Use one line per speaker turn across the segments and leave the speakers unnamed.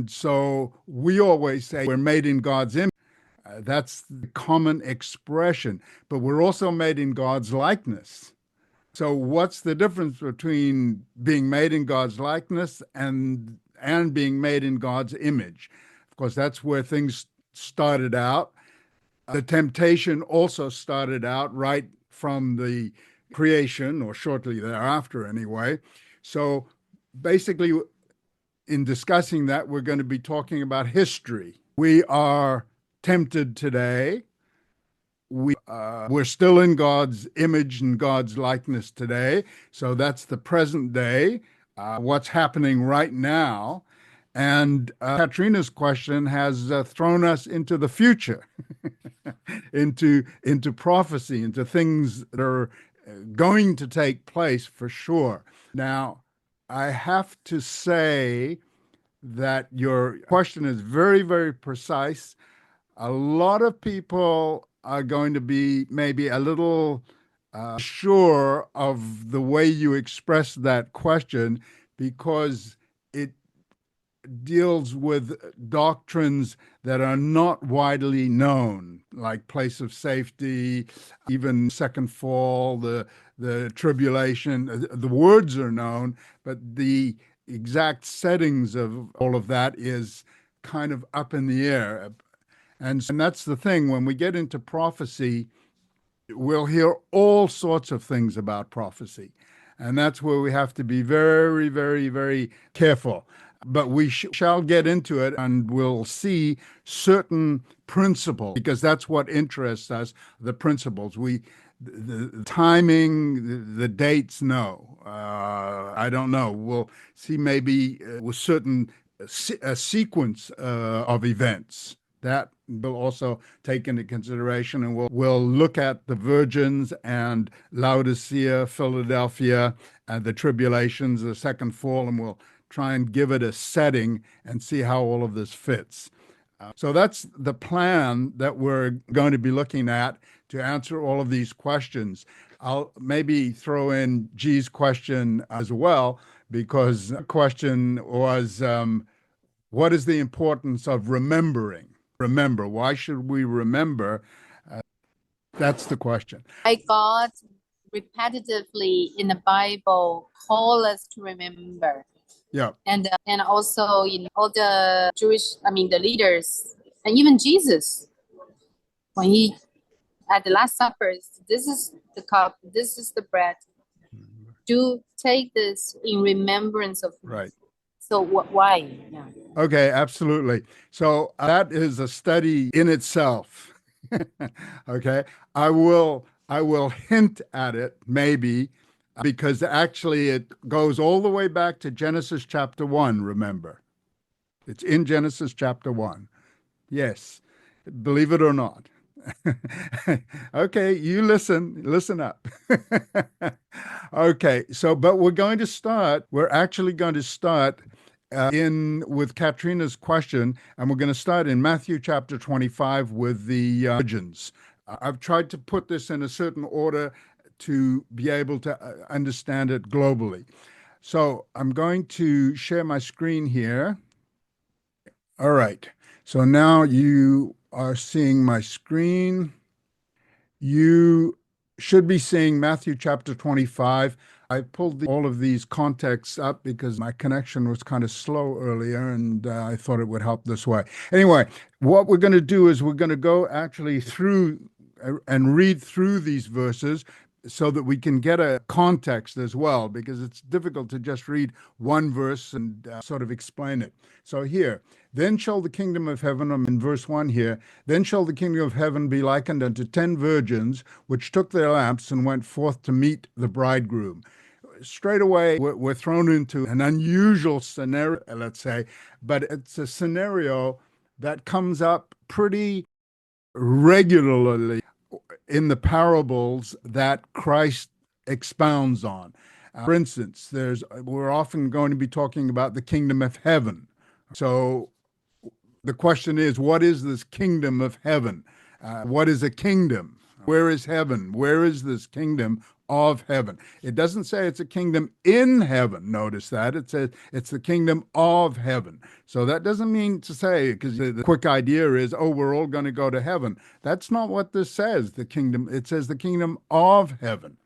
And so we always say we're made in God's image. That's the common expression, but we're also made in God's likeness. So what's the difference between being made in God's likeness and being made in God's image? Of course, that's where things started out. The temptation also started out right from the creation, or shortly thereafter anyway. So basically, in discussing that, we're going to be talking about history. We are tempted today. We're still in God's image and God's likeness today. So that's the present day, what's happening right now. And Katrina's question has thrown us into the future, into prophecy, into things that are going to take place for sure. Now, I have to say that your question is very, very precise. A lot of people are going to be maybe a little sure of the way you express that question because it deals with doctrines that are not widely known, like place of safety, even second fall, the tribulation. The words are known, but the exact settings of all of that is kind of up in the air. And that's the thing. When we get into prophecy, we'll hear all sorts of things about prophecy. And that's where we have to be very, very, very careful. But we shall get into it and we'll see certain principles because that's what interests us, the principles. The timing, the dates, no. I don't know. We'll see maybe with certain a sequence of events. That will also take into consideration, and we'll look at the virgins and Laodicea, Philadelphia, and the tribulations, the second fall, and we'll try and give it a setting and see how all of this fits. So that's the plan that we're going to be looking at to answer all of these questions. I'll maybe throw in G's question as well, because the question was, what is the importance of remembering? Remember, why should we remember? That's the question.
God repetitively in the Bible call us to remember.
Yeah.
And also all the the leaders, and even Jesus, when he at the Last Supper, this is the cup, this is the bread. Do take this in remembrance of me.
Right.
So why? Yeah.
Okay, absolutely. So that is a study in itself. Okay, I will hint at it maybe because actually it goes all the way back to Genesis chapter 1, remember. It's in Genesis chapter 1. Yes, believe it or not. Okay, you listen up. Okay, so but we're actually going to start in with Katrina's question, and we're going to start in Matthew chapter 25 with the virgins. I've tried to put this in a certain order to be able to understand it globally. So I'm going to share my screen here. All right. So now you are seeing my screen. You should be seeing Matthew chapter 25. I pulled all of these contexts up because my connection was kind of slow earlier, and I thought it would help this way. Anyway, what we're going to do is we're going to go actually through and read through these verses so that we can get a context as well, because it's difficult to just read one verse and sort of explain it. So here, then shall the kingdom of heaven, I'm in verse 1 here, then shall the kingdom of heaven be likened unto 10 virgins, which took their lamps and went forth to meet the bridegroom. Straight away, we're thrown into an unusual scenario, let's say, but it's a scenario that comes up pretty regularly in the parables that Christ expounds on. For instance, we're often going to be talking about the kingdom of heaven. So the question is, what is this kingdom of heaven? What is a kingdom? Where is heaven? Where is this kingdom of heaven. It doesn't say it's a kingdom in heaven. Notice that. It says it's the kingdom of heaven. So that doesn't mean to say, because the quick idea is, oh, we're all going to go to heaven. That's not what this says, the kingdom. It says the kingdom of heaven.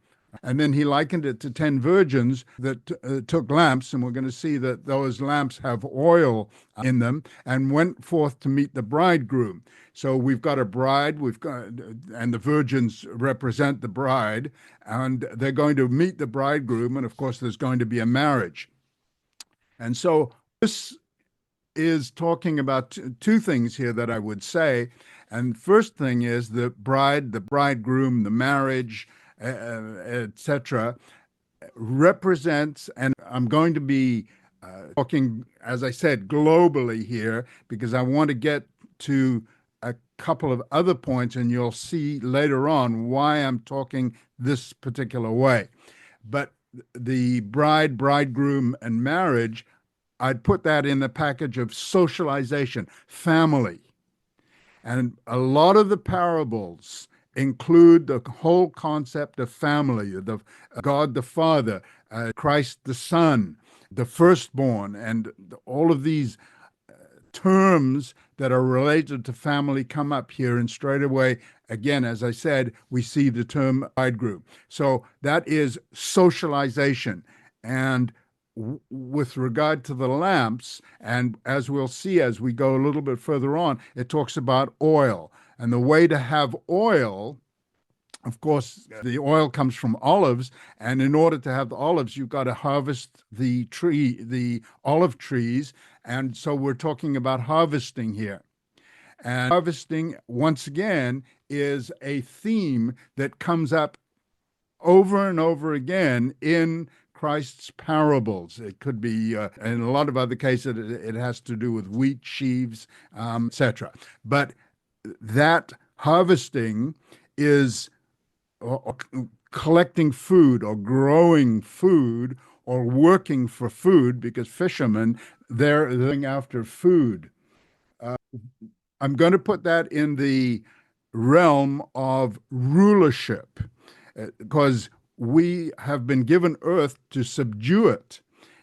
And then he likened it to 10 virgins that took lamps, and we're going to see that those lamps have oil in them, and went forth to meet the bridegroom. So we've got a bride, and the virgins represent the bride, and they're going to meet the bridegroom, and of course, there's going to be a marriage. And so this is talking about two things here that I would say. And first thing is the bride, the bridegroom, the marriage, etc., represents, and I'm going to be talking, as I said, globally here, because I want to get to a couple of other points, and you'll see later on why I'm talking this particular way. But the bride, bridegroom, and marriage, I'd put that in the package of socialization, family. And a lot of the parables include the whole concept of family, the God the Father, Christ the Son, the firstborn, and all of these terms that are related to family come up here. And straight away, again, as I said, we see the term bridegroom. So that is socialization. And with regard to the lamps, and as we'll see as we go a little bit further on, it talks about oil. And the way to have oil, of course, the oil comes from olives, and in order to have the olives, you've got to harvest the olive trees. And so we're talking about harvesting here. And harvesting, once again, is a theme that comes up over and over again in Christ's parables. It could be, in a lot of other cases, it has to do with wheat, sheaves, etc. But that harvesting is or collecting food or growing food or working for food, because fishermen, they're going after food. I'm going to put that in the realm of rulership, because we have been given earth to subdue it.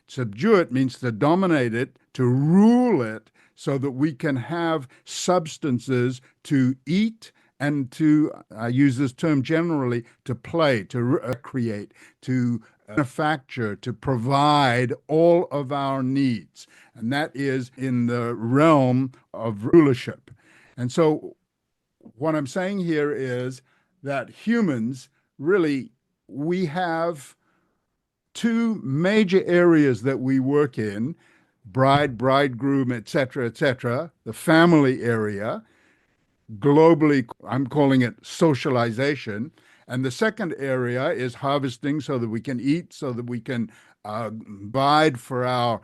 Subdue it means to dominate it, to rule it, so that we can have substances to eat and to, I use this term generally, to play, to recreate, to manufacture, to provide all of our needs. And that is in the realm of rulership. And so what I'm saying here is that humans really, we have two major areas that we work in: bride, bridegroom, etc., the family area. Globally, I'm calling it socialization. And the second area is harvesting, so that we can eat, so that we can provide for our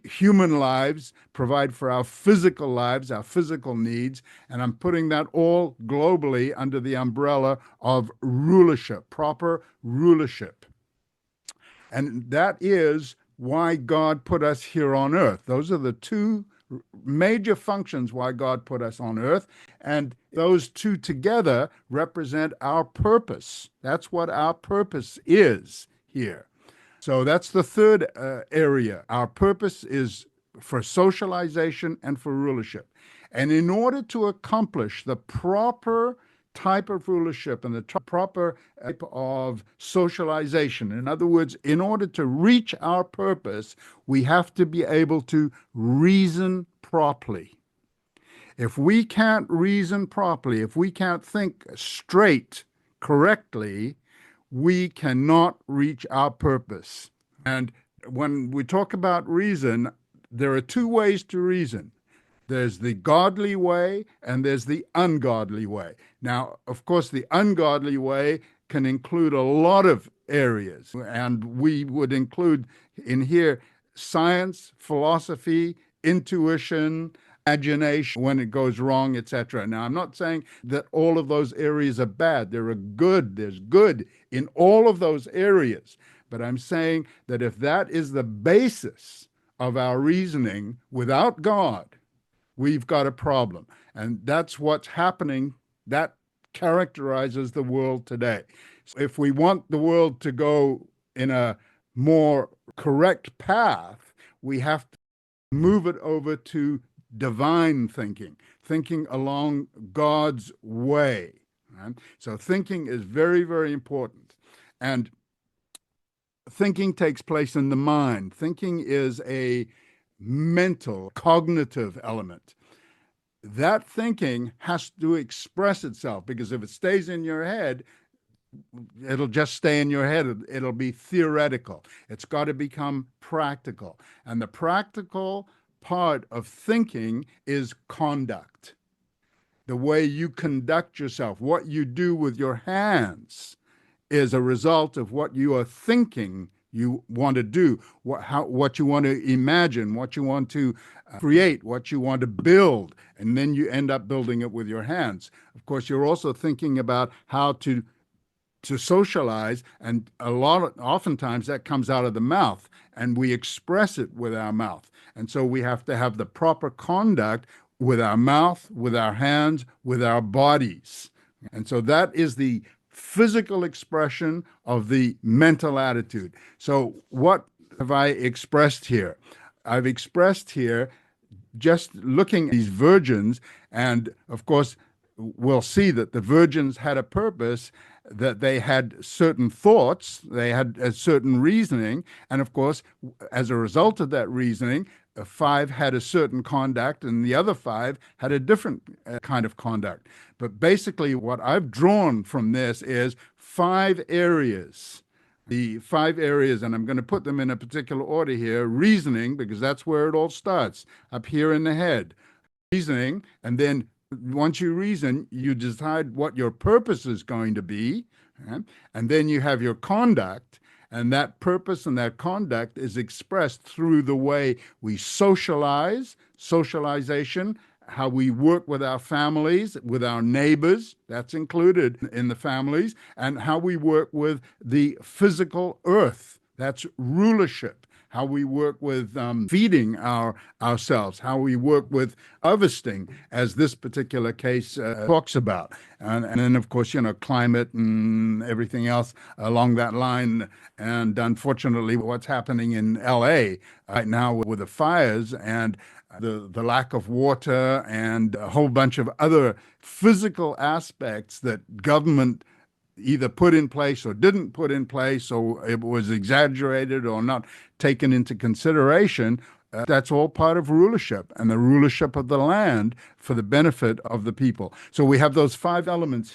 human lives, provide for our physical lives, our physical needs. And I'm putting that all globally under the umbrella of rulership, proper rulership. And that is why God put us here on earth. Those are the two major functions why God put us on earth. And those two together represent our purpose. That's what our purpose is here. So that's the third area. Our purpose is for socialization and for rulership. And in order to accomplish the proper type of rulership and the proper type of socialization, in other words, in order to reach our purpose, we have to be able to reason properly. If we can't reason properly, if we can't think straight, correctly, we cannot reach our purpose. And when we talk about reason, there are two ways to reason. There's the godly way and there's the ungodly way. Now, of course, the ungodly way can include a lot of areas, and we would include in here science, philosophy, intuition, imagination when it goes wrong, etc. Now, I'm not saying that all of those areas are bad. There's good in all of those areas. But I'm saying that if that is the basis of our reasoning without God, we've got a problem. And that's what's happening. That characterizes the world today. If we want the world to go in a more correct path, we have to move it over to divine thinking, thinking along God's way. Right? So thinking is very, very important. And thinking takes place in the mind. Thinking is a mental, cognitive element. That thinking has to express itself, because if it stays in your head, it'll just stay in your head. It'll be theoretical. It's got to become practical. And the practical part of thinking is conduct. The way you conduct yourself, what you do with your hands, is a result of what you are thinking you want to do, what you want to imagine, what you want to create, what you want to build, and then you end up building it with your hands. Of course, you're also thinking about how to socialize, and oftentimes that comes out of the mouth, and we express it with our mouth. And so we have to have the proper conduct with our mouth, with our hands, with our bodies. And so that is the physical expression of the mental attitude. So what have I expressed here? I've expressed here just looking at these virgins, and of course, we'll see that the virgins had a purpose, that they had certain thoughts, they had a certain reasoning, and of course, as a result of that reasoning, five had a certain conduct and the other five had a different kind of conduct. But basically, what I've drawn from this is five areas. The five areas, and I'm going to put them in a particular order here. Reasoning, because that's where it all starts, up here in the head. Reasoning, and then once you reason, you decide what your purpose is going to be, right? And then you have your conduct, and that purpose and that conduct is expressed through the way we socialization, how we work with our families, with our neighbors, that's included in the families, and how we work with the physical earth, that's rulership. How we work with feeding ourselves, how we work with harvesting, as this particular case talks about. And then, of course, climate and everything else along that line. And unfortunately, what's happening in LA right now with the fires and the lack of water and a whole bunch of other physical aspects that government either put in place or didn't put in place, or it was exaggerated or not taken into consideration. That's all part of rulership, and the rulership of the land for the benefit of the people. So we have those five elements